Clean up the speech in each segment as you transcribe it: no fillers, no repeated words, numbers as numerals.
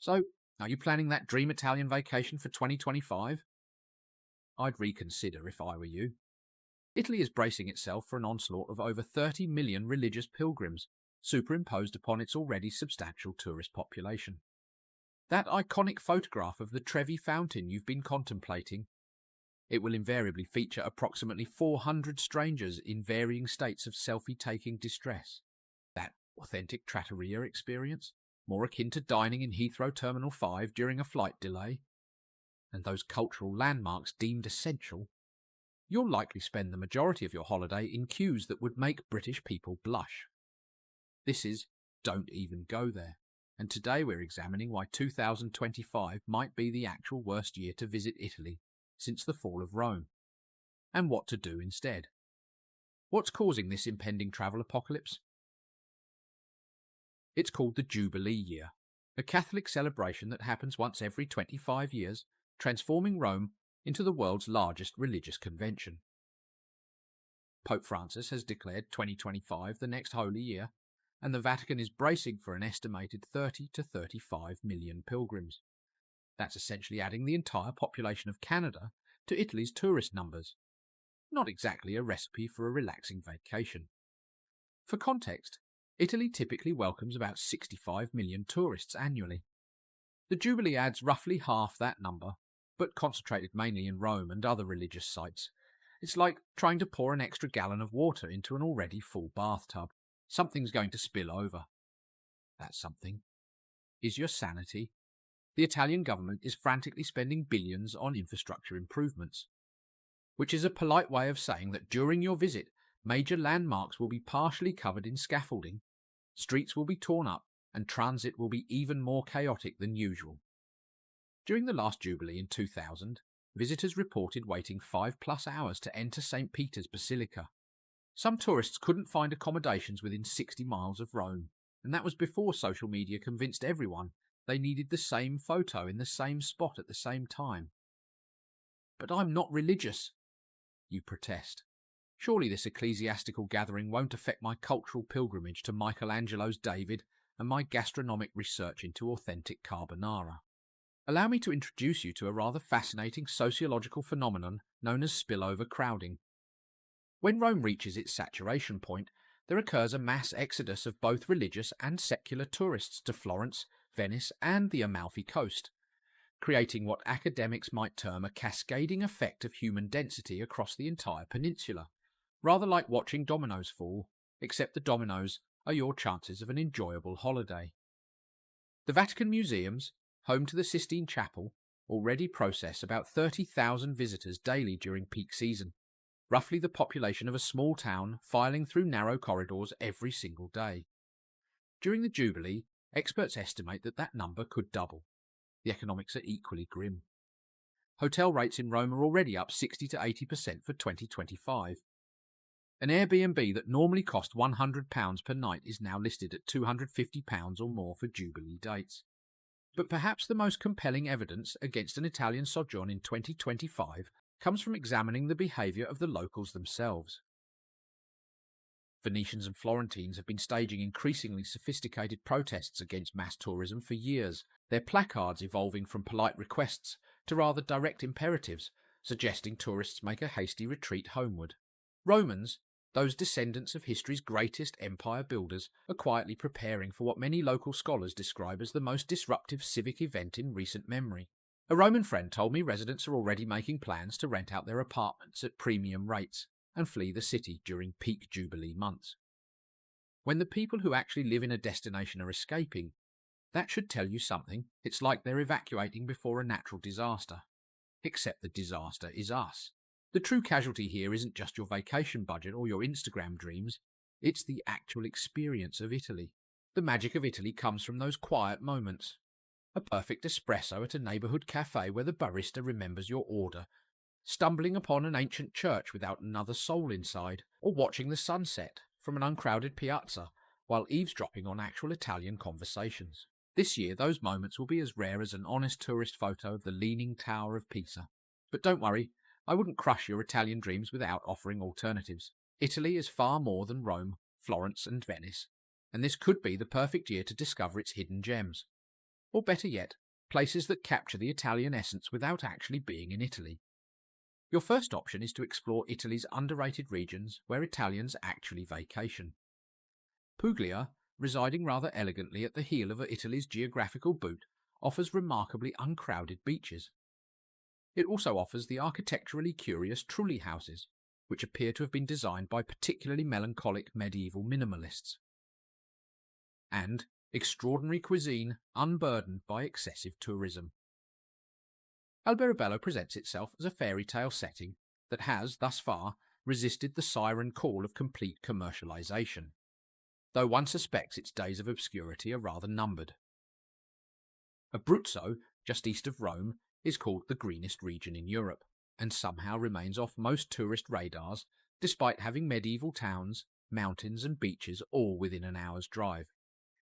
So, are you planning that dream Italian vacation for 2025? I'd reconsider if I were you. Italy is bracing itself for an onslaught of over 30 million religious pilgrims, superimposed upon its already substantial tourist population. That iconic photograph of the Trevi Fountain you've been contemplating, it will invariably feature approximately 400 strangers in varying states of selfie-taking distress. That authentic trattoria experience, more akin to dining in Heathrow Terminal 5 during a flight delay, and those cultural landmarks deemed essential, you'll likely spend the majority of your holiday in queues that would make British people blush. This is Don't Even Go There, and today we're examining why 2025 might be the actual worst year to visit Italy since the fall of Rome, and what to do instead. What's causing this impending travel apocalypse? It's called the Jubilee Year, a Catholic celebration that happens once every 25 years, transforming Rome into the world's largest religious convention. Pope Francis has declared 2025 the next holy year, and the Vatican is bracing for an estimated 30 to 35 million pilgrims. That's essentially adding the entire population of Canada to Italy's tourist numbers. Not exactly a recipe for a relaxing vacation. For context, Italy typically welcomes about 65 million tourists annually. The Jubilee adds roughly half that number, but concentrated mainly in Rome and other religious sites. It's like trying to pour an extra gallon of water into an already full bathtub. Something's going to spill over. That something is your sanity. The Italian government is frantically spending billions on infrastructure improvements, which is a polite way of saying that during your visit, major landmarks will be partially covered in scaffolding, streets will be torn up, and transit will be even more chaotic than usual. During the last Jubilee in 2000, visitors reported waiting 5+ hours to enter St. Peter's Basilica. Some tourists couldn't find accommodations within 60 miles of Rome, and that was before social media convinced everyone they needed the same photo in the same spot at the same time. "But I'm not religious," you protest. "Surely this ecclesiastical gathering won't affect my cultural pilgrimage to Michelangelo's David and my gastronomic research into authentic carbonara." Allow me to introduce you to a rather fascinating sociological phenomenon known as spillover crowding. When Rome reaches its saturation point, there occurs a mass exodus of both religious and secular tourists to Florence, Venice, and the Amalfi Coast, creating what academics might term a cascading effect of human density across the entire peninsula, rather like watching dominoes fall, except the dominoes are your chances of an enjoyable holiday. The Vatican Museums, home to the Sistine Chapel, already process about 30,000 visitors daily during peak season, roughly the population of a small town filing through narrow corridors every single day. During the Jubilee, experts estimate that number could double. The economics are equally grim. Hotel rates in Rome are already up 60 to 80% for 2025. An Airbnb that normally cost £100 per night is now listed at £250 or more for Jubilee dates. But perhaps the most compelling evidence against an Italian sojourn in 2025 comes from examining the behaviour of the locals themselves. Venetians and Florentines have been staging increasingly sophisticated protests against mass tourism for years, their placards evolving from polite requests to rather direct imperatives, suggesting tourists make a hasty retreat homeward. Romans, those descendants of history's greatest empire builders, are quietly preparing for what many local scholars describe as the most disruptive civic event in recent memory. A Roman friend told me residents are already making plans to rent out their apartments at premium rates and flee the city during peak Jubilee months. When the people who actually live in a destination are escaping, that should tell you something. It's like they're evacuating before a natural disaster. Except the disaster is us. The true casualty here isn't just your vacation budget or your Instagram dreams, it's the actual experience of Italy. The magic of Italy comes from those quiet moments. A perfect espresso at a neighbourhood cafe where the barista remembers your order, stumbling upon an ancient church without another soul inside, or watching the sunset from an uncrowded piazza while eavesdropping on actual Italian conversations. This year, those moments will be as rare as an honest tourist photo of the Leaning Tower of Pisa. But don't worry, I wouldn't crush your Italian dreams without offering alternatives. Italy is far more than Rome, Florence and Venice, and this could be the perfect year to discover its hidden gems. Or better yet, places that capture the Italian essence without actually being in Italy. Your first option is to explore Italy's underrated regions where Italians actually vacation. Puglia, residing rather elegantly at the heel of Italy's geographical boot, offers remarkably uncrowded beaches. It also offers the architecturally curious Trulli houses, which appear to have been designed by particularly melancholic medieval minimalists. And extraordinary cuisine unburdened by excessive tourism. Alberobello presents itself as a fairy tale setting that has, thus far, resisted the siren call of complete commercialization, though one suspects its days of obscurity are rather numbered. Abruzzo, just east of Rome, is called the greenest region in Europe, and somehow remains off most tourist radars, despite having medieval towns, mountains and beaches all within an hour's drive.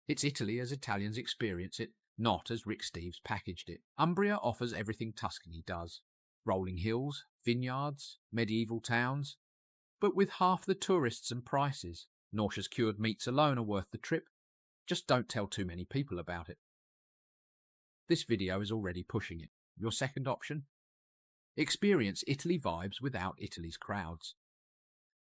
It's Italy as Italians experience it, not as Rick Steves packaged it. Umbria offers everything Tuscany does. Rolling hills, vineyards, medieval towns, but with half the tourists and prices. Nauseous cured meats alone are worth the trip. Just don't tell too many people about it. This video is already pushing it. Your second option? Experience Italy vibes without Italy's crowds.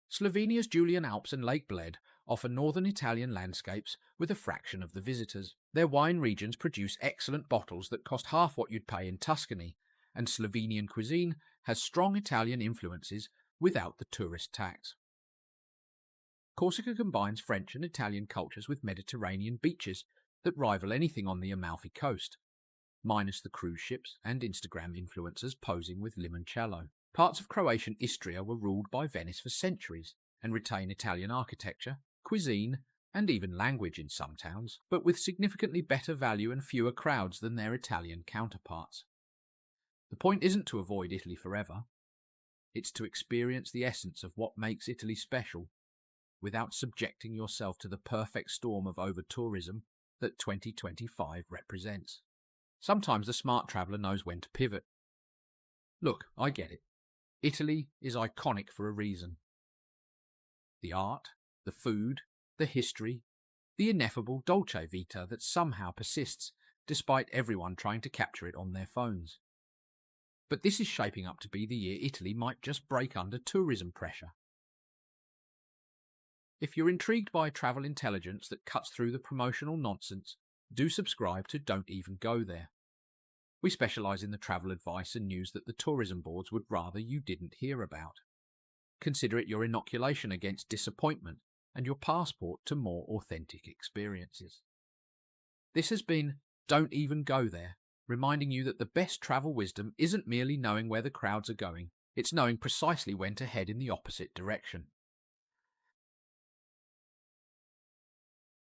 Slovenia's Julian Alps and Lake Bled offer northern Italian landscapes with a fraction of the visitors. Their wine regions produce excellent bottles that cost half what you'd pay in Tuscany, and Slovenian cuisine has strong Italian influences without the tourist tax. Corsica combines French and Italian cultures with Mediterranean beaches that rival anything on the Amalfi Coast, minus the cruise ships and Instagram influencers posing with limoncello. Parts of Croatian Istria were ruled by Venice for centuries and retain Italian architecture, cuisine, and even language in some towns, but with significantly better value and fewer crowds than their Italian counterparts. The point isn't to avoid Italy forever. It's to experience the essence of what makes Italy special, without subjecting yourself to the perfect storm of over-tourism that 2025 represents. Sometimes the smart traveller knows when to pivot. Look, I get it. Italy is iconic for a reason. The art, the food, the history, the ineffable dolce vita that somehow persists despite everyone trying to capture it on their phones. But this is shaping up to be the year Italy might just break under tourism pressure. If you're intrigued by travel intelligence that cuts through the promotional nonsense, do subscribe to Don't Even Go There. We specialise in the travel advice and news that the tourism boards would rather you didn't hear about. Consider it your inoculation against disappointment and your passport to more authentic experiences. This has been Don't Even Go There, reminding you that the best travel wisdom isn't merely knowing where the crowds are going, it's knowing precisely when to head in the opposite direction.